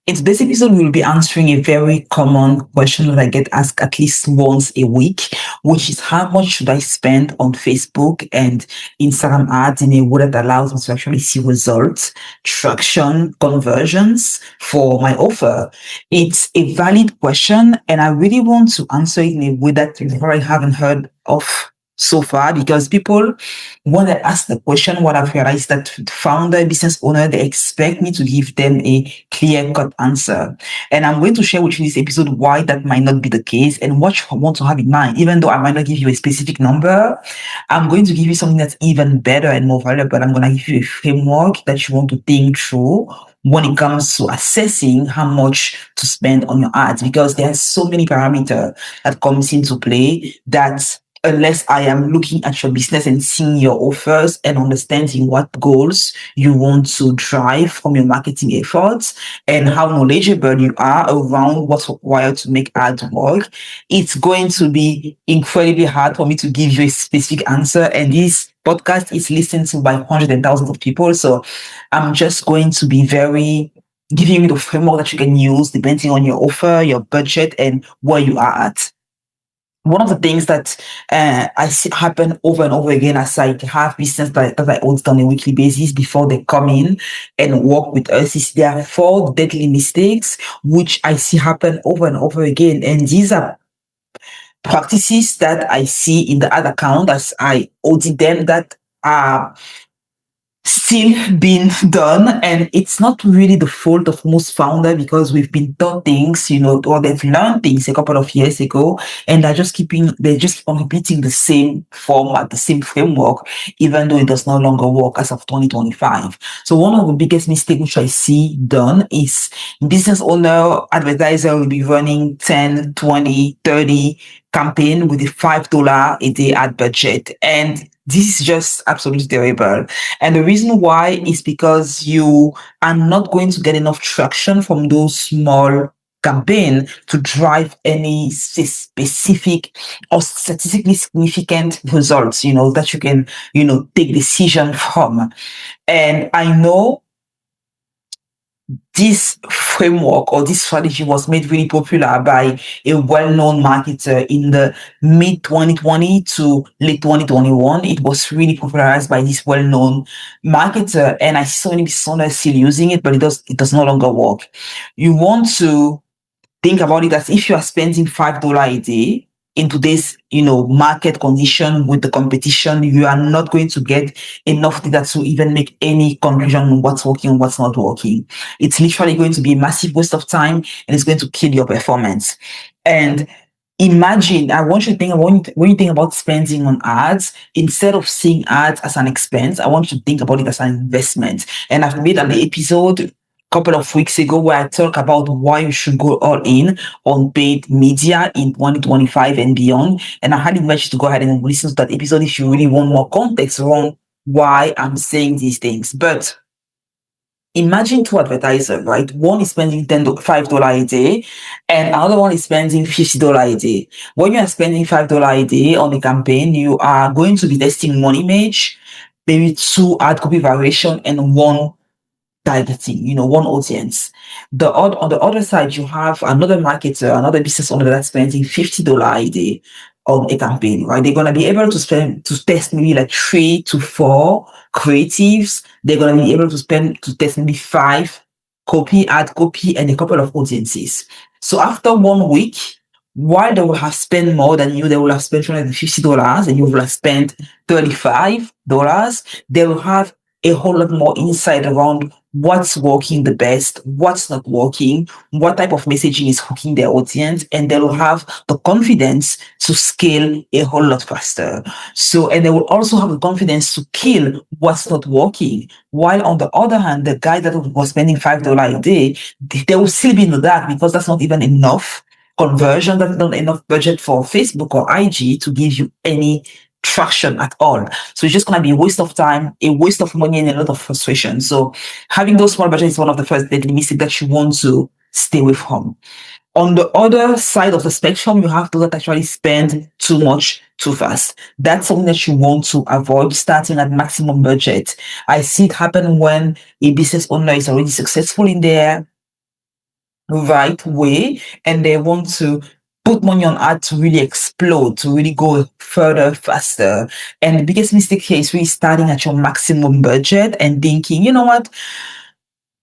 In today's episode, we'll be answering a very common question that I get asked at least once a week, which is how much should I spend on Facebook and Instagram ads in a way that allows me to actually see results, traction, conversions for my offer? It's a valid question, and I really want to answer it in a way that you probably haven't heard of so far, because people, when I ask the question, what I've realized that founder, business owner, they expect me to give them a clear cut answer. And I'm going to share with you this episode why that might not be the case and what you want to have in mind. Even though I might not give you a specific number, I'm going to give you something that's even better and more valuable. I'm going to give you a framework that you want to think through when it comes to assessing how much to spend on your ads, because there are so many parameters that comes into play that unless I am looking at your business and seeing your offers and understanding what goals you want to drive from your marketing efforts and how knowledgeable you are around what's required to make ads work, it's going to be incredibly hard for me to give you a specific answer. And this podcast is listened to by hundreds and thousands of people. So I'm just going to be very giving you the framework that you can use depending on your offer, your budget, and where you are at. One of the things that I see happen over and over again as I have business that I audit on a weekly basis before they come in and work with us is there are four deadly mistakes which I see happen over and over again. And these are practices that I see in the ad account as I audit them that are still being done, and it's not really the fault of most founder because we've been taught things, or they've learned things a couple of years ago, and they just keep on repeating the same format, the same framework, even though it does no longer work as of 2025. So one of the biggest mistakes which I see done is business owner, advertiser will be running 10, 20, 30 campaign with a $5 a day ad budget, and this is just absolutely terrible. And the reason why is because you are not going to get enough traction from those small campaign to drive any specific or statistically significant results, that you can, take decision from. And I know this framework or this strategy was made really popular by a well-known marketer in the mid 2020 to late 2021. It was really popularized by this well-known marketer, and I see so many businesses still using it, but it does no longer work. You want to think about it as if you are spending $5 a day in today's, market condition with the competition, you are not going to get enough data to even make any conclusion on what's working and what's not working. It's literally going to be a massive waste of time, and it's going to kill your performance. And imagine, I want you to think about when you think about spending on ads, instead of seeing ads as an expense, I want you to think about it as an investment. And I've made an episode couple of weeks ago where I talk about why you should go all in on paid media in 2025 and beyond. And I highly invite you to go ahead and listen to that episode if you really want more context around why I'm saying these things. But imagine two advertisers, right? One is spending $5 a day and another one is spending $50 a day. When you are spending $5 a day on a campaign, you are going to be testing one image, maybe two ad copy variation, and one targeting, one audience. On the other side, you have another marketer, another business owner that's spending $50 a day on a campaign, right? They're gonna be able to test maybe like 3 to 4 creatives. They're gonna be able to test maybe 5 ad copy, and a couple of audiences. So after 1 week, while they will have spent more than you, they will have spent $250 and you will have spent $35, they will have a whole lot more insight around what's working the best, what's not working, what type of messaging is hooking their audience, and they will have the confidence to scale a whole lot faster. So, and they will also have the confidence to kill what's not working. While on the other hand, the guy that was spending $5 a day, they will still be in the dark because that's not even enough conversion, that's not enough budget for Facebook or IG to give you any traction at all. So it's just going to be a waste of time, a waste of money, and a lot of frustration. So having those small budgets is one of the first deadly mistakes that you want to stay away from. On the other side of the spectrum, you have those that actually spend too much too fast. That's something that you want to avoid, starting at maximum budget. I see it happen when a business owner is already successful in their right way, and they want to put money on ad to really explode, to really go further, faster. And the biggest mistake here is really starting at your maximum budget and thinking, you know what,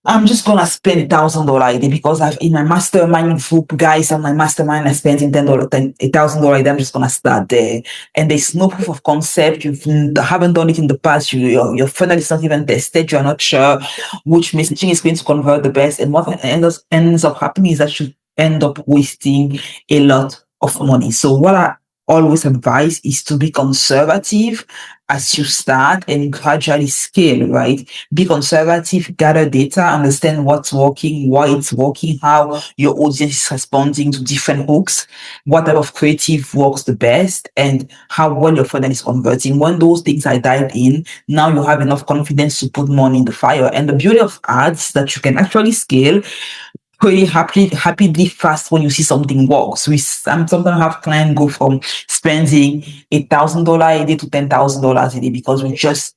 I'm just gonna spend $1,000 a day because I've in my mastermind group, guys, on my mastermind, I spent in $10, $1,000 a day. I'm just gonna start there. And there's no proof of concept. You haven't done it in the past. Your funnel is not even tested. You're not sure which messaging is going to convert the best. And what ends up happening is that you end up wasting a lot of money. So what I always advise is to be conservative as you start and gradually scale, right? Be conservative, gather data, understand what's working, why it's working, how your audience is responding to different hooks, what type of creative works the best, and how well your funnel is converting. When those things are dialed in, now you have enough confidence to put money in the fire. And the beauty of ads is that you can actually scale pretty happily fast when you see something works. We sometimes have clients go from spending $1,000 a day to $10,000 a day because we've just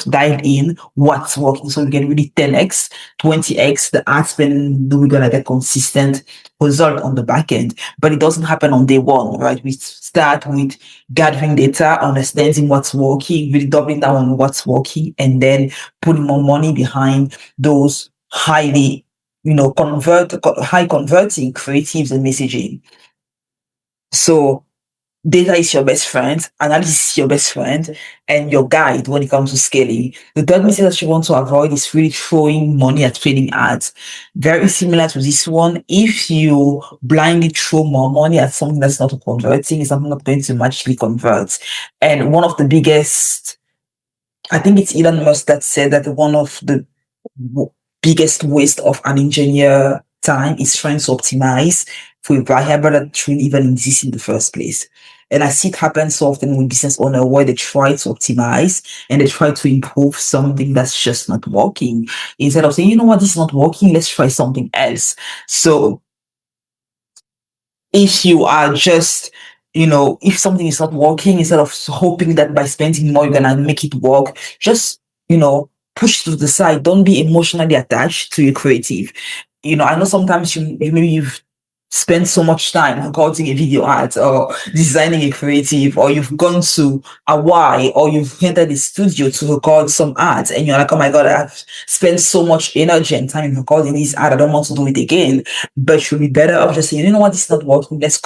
dialed in what's working. So we get really 10x, 20x the ad spend. We're gonna get consistent result on the back end, but it doesn't happen on day one, right? We start with gathering data, understanding what's working, really doubling down on what's working, and then putting more money behind those highly high converting creatives and messaging. So data is your best friend, analysis is your best friend, and your guide when it comes to scaling. The third mistake that you want to avoid is really throwing money at trading ads. Very similar to this one. If you blindly throw more money at something that's not converting, it's something not going to magically convert. And one of the biggest, I think it's Elon Musk that said that one of the w- biggest waste of an engineer time is trying to optimize for a variable that shouldn't even exist in the first place. And I see it happen so often with business owner where they try to optimize and they try to improve something that's just not working. Instead of saying, you know what, this is not working, let's try something else. So if you are just, if something is not working, instead of hoping that by spending more, you're gonna make it work, just, push to the side. Don't be emotionally attached to your creative. I know sometimes maybe you've spent so much time recording a video ad or designing a creative, or you've gone to a Y, or you've entered the studio to record some ads, and you're like, oh my God, I've spent so much energy and time in recording this ad. I don't want to do it again. But you'll be better off just saying, you know what, this is not working. Let's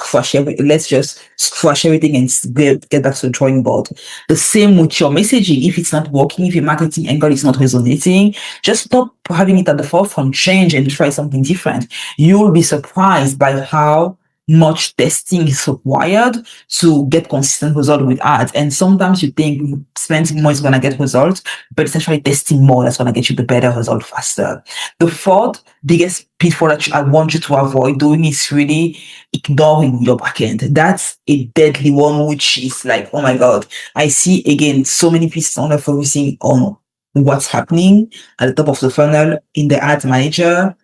just crush everything and get back to the drawing board. The same with your messaging. If it's not working, if your marketing angle is not resonating, just stop having it at the forefront, change and try something different. You'll be surprised by how much testing is required to get consistent result with ads. And sometimes you think spending more is going to get results, but it's actually testing more that's going to get you the better result faster. The fourth biggest pitfall that I want you to avoid doing is really ignoring your backend. That's a deadly one, which is like, oh my God, I see again so many pieces on focusing on what's happening at the top of the funnel in the ad manager,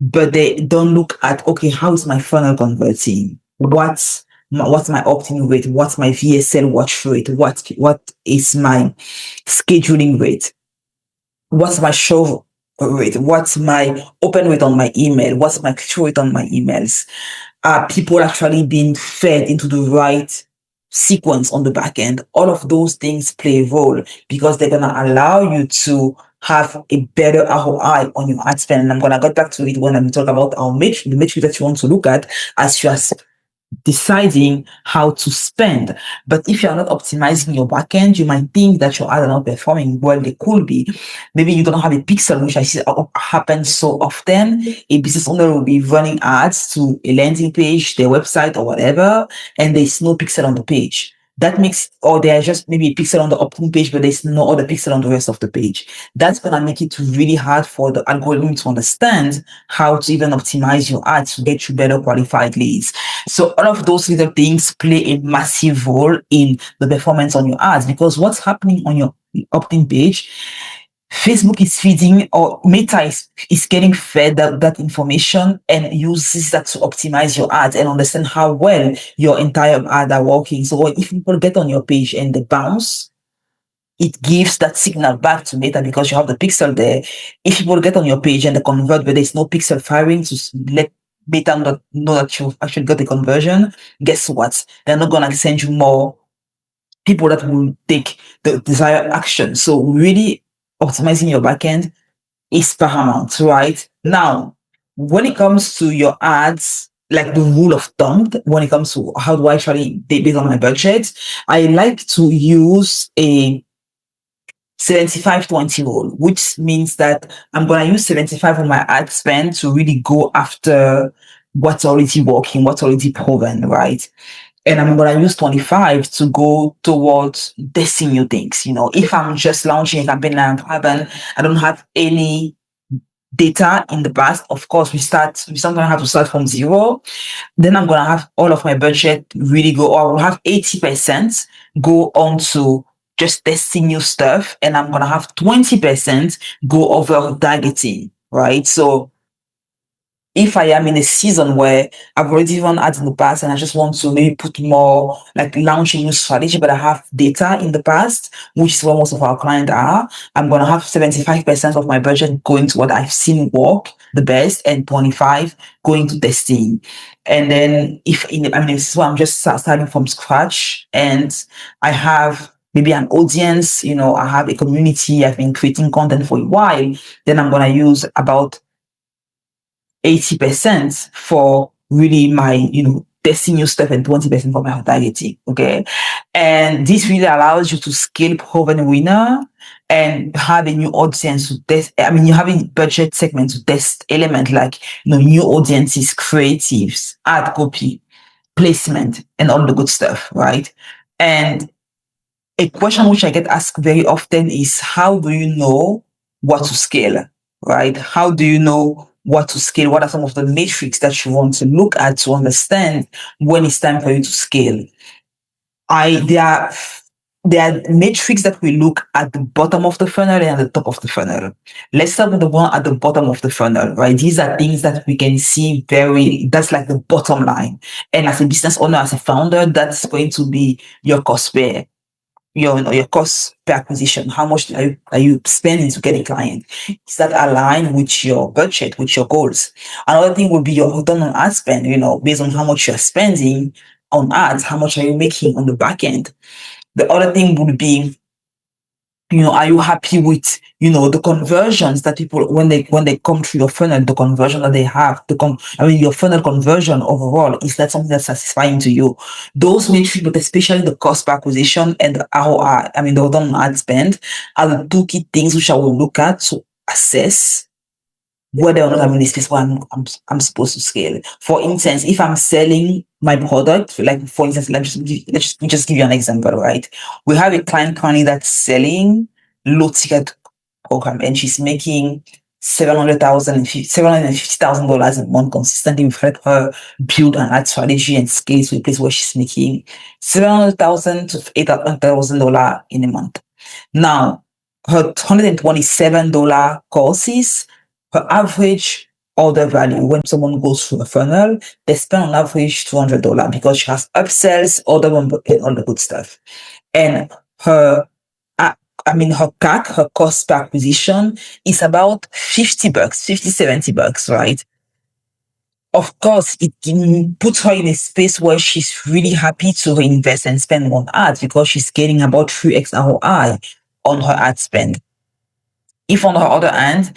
but they don't look at, okay, how is my funnel converting? What's my opt-in rate? What's my VSL watch rate? What is my scheduling rate? What's my show rate? What's my open rate on my email? What's my click rate on my emails? Are people actually being fed into the right sequence on the back end? All of those things play a role because they're gonna allow you to have a better ROI on your ad spend. And I'm gonna get back to it when I'm talking about the metric that you want to look at as you are deciding how to spend. But if you're not optimizing your backend, you might think that your ads are not performing well. They could be. Maybe you don't have a pixel, which I see happens so often. A business owner will be running ads to a landing page, their website, or whatever, and there's no pixel on the page. That makes, or there's just maybe a pixel on the opt-in page, but there's no other pixel on the rest of the page. That's gonna make it really hard for the algorithm to understand how to even optimize your ads to get you better qualified leads. So all of those little things play a massive role in the performance on your ads, because what's happening on your opt-in page, Facebook is feeding, or Meta is getting fed that information and uses that to optimize your ads and understand how well your entire ad are working. So if people get on your page and they bounce, it gives that signal back to Meta because you have the pixel there. If people get on your page and they convert, but there's no pixel firing to let Meta know that you actually got the conversion, guess what? They're not gonna send you more people that will take the desired action. So really optimizing your backend is paramount, right? Now, when it comes to your ads, like the rule of thumb, when it comes to how do I actually based on my budget, I like to use a 75-20 rule, which means that I'm going to use 75 of my ad spend to really go after what's already working, what's already proven, right? And I'm going to use 25 to go towards testing new things. If I'm just launching a campaign and I don't have any data in the past, of course, we sometimes have to start from zero. Then I'm going to have all of my budget really go, or I will have 80% go on to just testing new stuff. And I'm going to have 20% go over targeting, right? So if I am in a season where I've already run ads in the past and I just want to maybe put more, like launch a new strategy, but I have data in the past, which is where most of our clients are, I'm going to have 75% of my budget going to what I've seen work the best and 25 going to testing. And then this is where I'm just starting from scratch and I have maybe an audience, I have a community, I've been creating content for a while, then I'm going to use about 80% for really my, testing new stuff and 20% for my targeting. Okay. And this really allows you to scale proven winner and have a new audience to test. You have a budget segment to test element like, new audiences, creatives, ad copy, placement, and all the good stuff. Right. And a question which I get asked very often is how do you know what to scale, right? How do you know what to scale? What are some of the metrics that you want to look at to understand when it's time for you to scale? There are metrics that we look at the bottom of the funnel and at the top of the funnel. Let's start with the one at the bottom of the funnel, right? These are things that we can see that's like the bottom line. And as a business owner, as a founder, that's going to be your cost your cost per acquisition. How much are you spending to get a client? Is that aligned with your budget, with your goals? Another thing would be your return on ad spend, based on how much you're spending on ads, how much are you making on the back end? The other thing would be, are you happy with, the conversions that people, when they come through your funnel, the conversion that they have, your funnel conversion overall, is that something that's satisfying to you? Those metrics, but especially the cost per acquisition and the ROI, the return on ad spend, are the two key things which I will look at to assess whether or not I'm in a space where I'm supposed to scale. For instance, if I'm selling my product, like for instance, let's just give you an example, right? We have a client currently that's selling low ticket program and she's making $750,000 a month consistently. We've helped her build an ad strategy and scale to a place where she's making $700,000 to $800,000 in a month. Now, her $127 courses, her average order value when someone goes through a funnel, they spend on average $200 because she has upsells, order number, and all the good stuff. And her her CAC, her cost per acquisition, is about $50, 50, $70, right? Of course, it puts her in a space where she's really happy to reinvest and spend on ads because she's getting about 3x ROI on her ad spend. If on the other hand,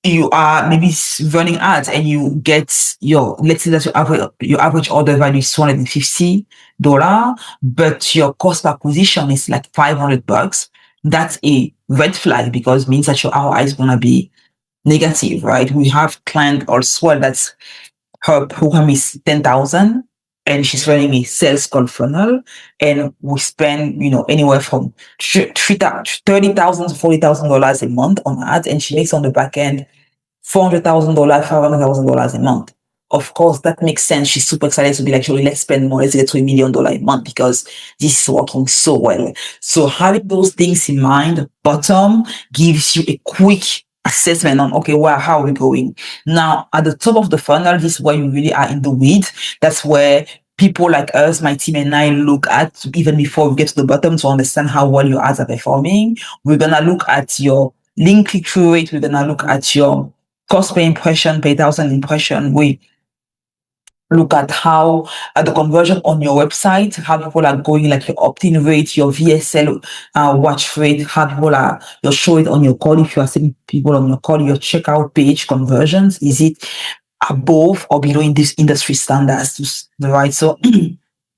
you are maybe running ads and you get let's say that your average order value is $250, but your cost per acquisition is like $500. That's a red flag because it means that your ROI is going to be negative, right? We have client also that's her program is 10,000 and she's running a sales call funnel and we spend, anywhere from $30,000 to $40,000 a month on ads and she makes on the back end $400,000, $500,000 a month. Of course, that makes sense. She's super excited to be like, Joly, let's spend more. Let's get to $1 million a month because this is working so well. So having those things in mind, bottom gives you a quick assessment on, okay, well, how are we going? Now, at the top of the funnel, this is where you really are in the weeds. That's where people like us, my team and I, look at even before we get to the bottom to understand how well your ads are performing. We're gonna look at your link click-through rate. We're gonna look at your cost per impression, per thousand impression. We look at how the conversion on your website, how people are going, like your opt-in rate, your VSL watch rate, how people are, your show it on your call. If you are seeing people on your call, your checkout page conversions, is it above or below in this industry standards, right? So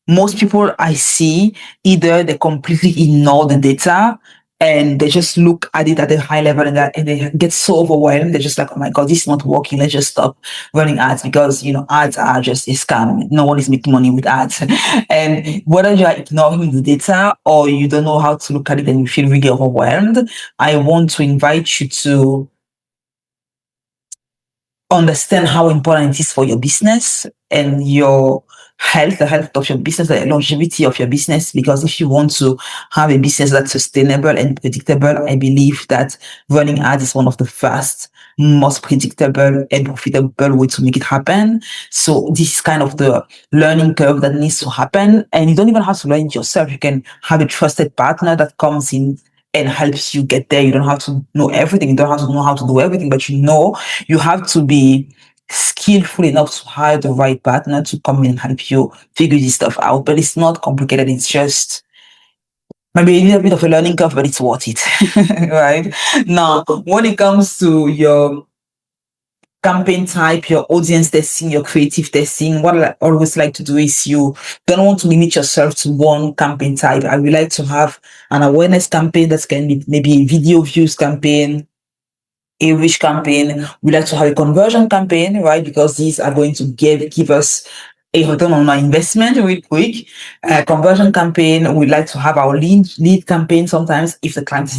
most people I see, either they completely ignore the data and they just look at it at a high level, and they get so overwhelmed. They're just like, oh my God, this is not working. Let's just stop running ads, because, ads are just a scam. No one is making money with ads. And whether you are ignoring the data or you don't know how to look at it and you feel really overwhelmed, I want to invite you to understand how important it is for your business and your health, the health of your business, the longevity of your business. Because if you want to have a business that's sustainable and predictable, I believe that running ads is one of the first, most predictable and profitable way to make it happen. So this is kind of the learning curve that needs to happen. And you don't even have to learn it yourself. You can have a trusted partner that comes in and helps you get there. You don't have to know everything. You don't have to know how to do everything, but you have to be skillful enough to hire the right partner to come in and help you figure this stuff out. But it's not complicated. It's just maybe a little bit of a learning curve, but it's worth it. Right? Now, when it comes to your campaign type, your audience testing, your creative testing, what I always like to do is, you don't want to limit yourself to one campaign type. I would like to have an awareness campaign that can be maybe a video views campaign, a reach campaign. We like to have a conversion campaign, right? Because these are going to give us a return on our investment real quick. Conversion campaign, we like to have our lead campaign sometimes if the client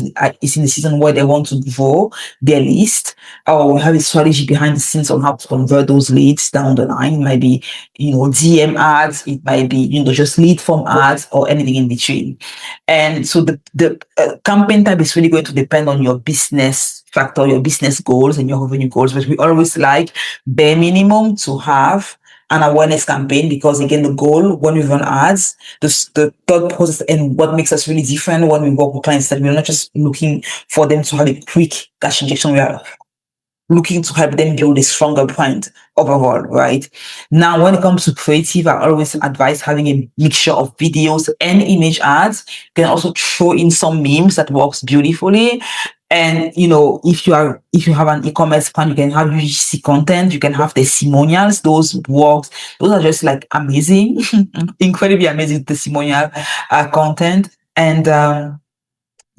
is in the season where they want to grow their list, or we have a strategy behind the scenes on how to convert those leads down the line. It might be, DM ads, it might be, just lead form ads, or anything in between. And so the campaign type is really going to depend on your business factor, your business goals, and your revenue goals. But we always like bare minimum to have an awareness campaign, because again, the goal when we run ads, the thought process and what makes us really different when we work with clients, that we're not just looking for them to have a quick cash injection. We are looking to help them build a stronger brand overall, right? Now, when it comes to creative, I always advise having a mixture of videos and image ads. You can also throw in some memes that works beautifully. And if you have an e-commerce plan, you can have UGC content, you can have testimonials. Those works. Those are just like amazing, incredibly amazing testimonial content. And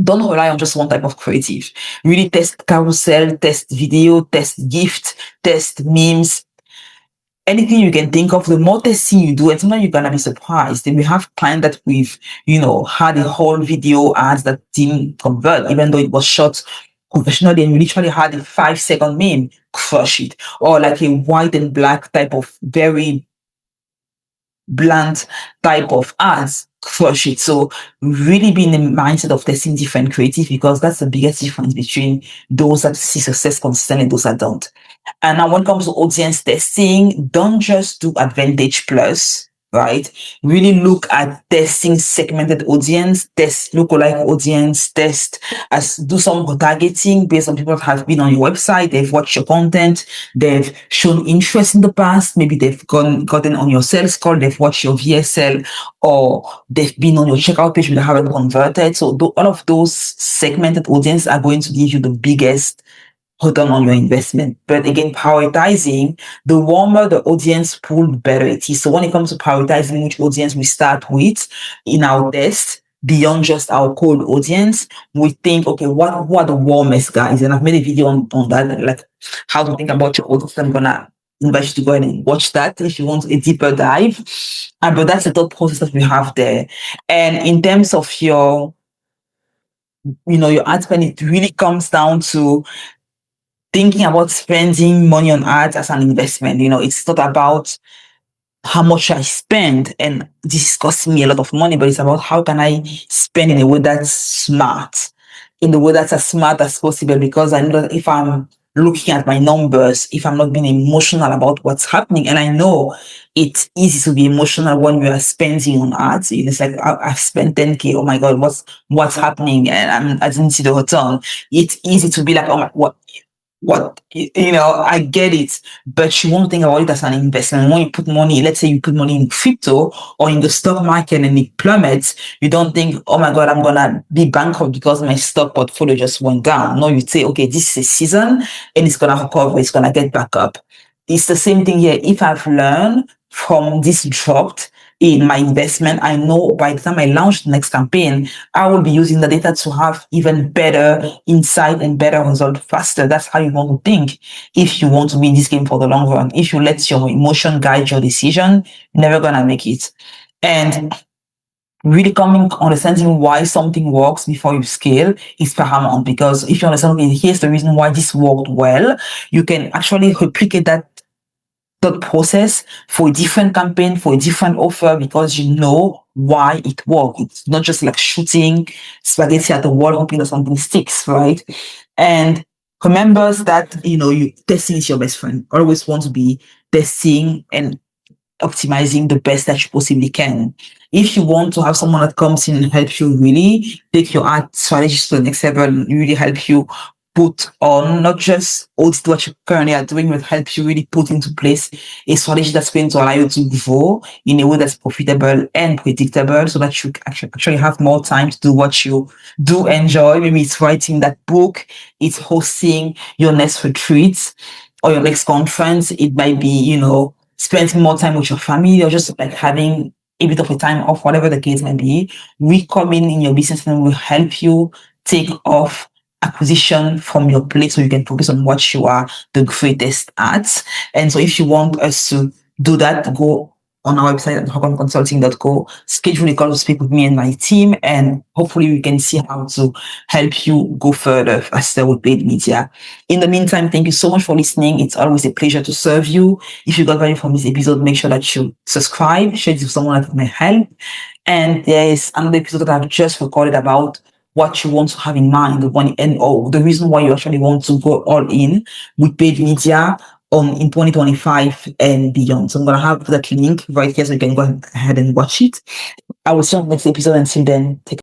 don't rely on just one type of creative. Really test carousel, test video, test gift, test memes, anything you can think of. The more testing you do, and sometimes you're gonna be surprised. And we have clients that we've, had a whole video ads that didn't convert, even though it was shot professionally, and we literally had a 5-second meme, crush it. Or like a white and black type of very bland type of ads, crush it. So really be in the mindset of testing different creative, because that's the biggest difference between those that see success consistently and those that don't. And now when it comes to audience testing, don't just do Advantage Plus, right? Really look at testing segmented audience, test lookalike audience, do some targeting based on people that have been on your website, they've watched your content, they've shown interest in the past, maybe they've gotten on your sales call, they've watched your VSL, or they've been on your checkout page but they haven't converted. So all of those segmented audience are going to give you the biggest return on your investment. But again, prioritizing, the warmer the audience pool, the better it is. So when it comes to prioritizing which audience we start with in our test, beyond just our cold audience, we think, okay, who are the warmest guys? And I've made a video on that, like how to think about your audience. I'm gonna invite you to go ahead and watch that if you want a deeper dive. But that's the thought process that we have there. And in terms of your ad spend, it really comes down to thinking about spending money on ads as an investment. It's not about how much I spend and this is costing me a lot of money, but it's about how can I spend in a way that's smart, in the way that's as smart as possible. Because I know that if I'm looking at my numbers, if I'm not being emotional about what's happening. And I know it's easy to be emotional when you are spending on ads. It's like, I've spent 10K. Oh my God, what's happening? And I didn't see the return. It's easy to be like, oh my, I get it, but you won't think about it as an investment. When you put money, let's say you put money in crypto or in the stock market and it plummets, you don't think, oh my God, I'm gonna be bankrupt because my stock portfolio just went down. No, you say, okay, this is a season and it's gonna recover, it's gonna get back up. It's the same thing here. If I've learned from this dropped in my investment, I know by the time I launch the next campaign, I will be using the data to have even better insight and better result faster. That's how you want to think if you want to be in this game for the long run. If you let your emotion guide your decision, you're never gonna make it. And really coming understanding why something works before you scale is paramount, because if you understand, okay, here's the reason why this worked well, you can actually replicate that thought process for a different campaign, for a different offer, because you know why it worked. It's not just like shooting spaghetti at the wall hoping that something sticks, right? And remember that, you testing is your best friend. Always want to be testing and optimizing the best that you possibly can. If you want to have someone that comes in and helps you really take your ad strategies to the next level, really help you put on not just audit what you currently are doing, but help you really put into place a strategy that's going to allow you to grow in a way that's profitable and predictable, so that you actually have more time to do what you do enjoy. Maybe it's writing that book, it's hosting your next retreat or your next conference. It might be, spending more time with your family, or just like having a bit of a time off, whatever the case may be. We come in your business and will help you take off acquisition from your plate so you can focus on what you are the greatest at. And so if you want us to do that, go on our website at hogonconsulting.co, schedule a call to speak with me and my team, and hopefully we can see how to help you go further faster with paid media. In the meantime, thank you so much for listening. It's always a pleasure to serve you. If you got value from this episode, make sure that you subscribe, share this with someone that may help. And there is another episode that I've just recorded about what you want to have in mind when, and the reason why you actually want to go all in with paid media in 2025 and beyond. So I'm going to have that link right here so you can go ahead and watch it. I will see you on the next episode. Until then, take care.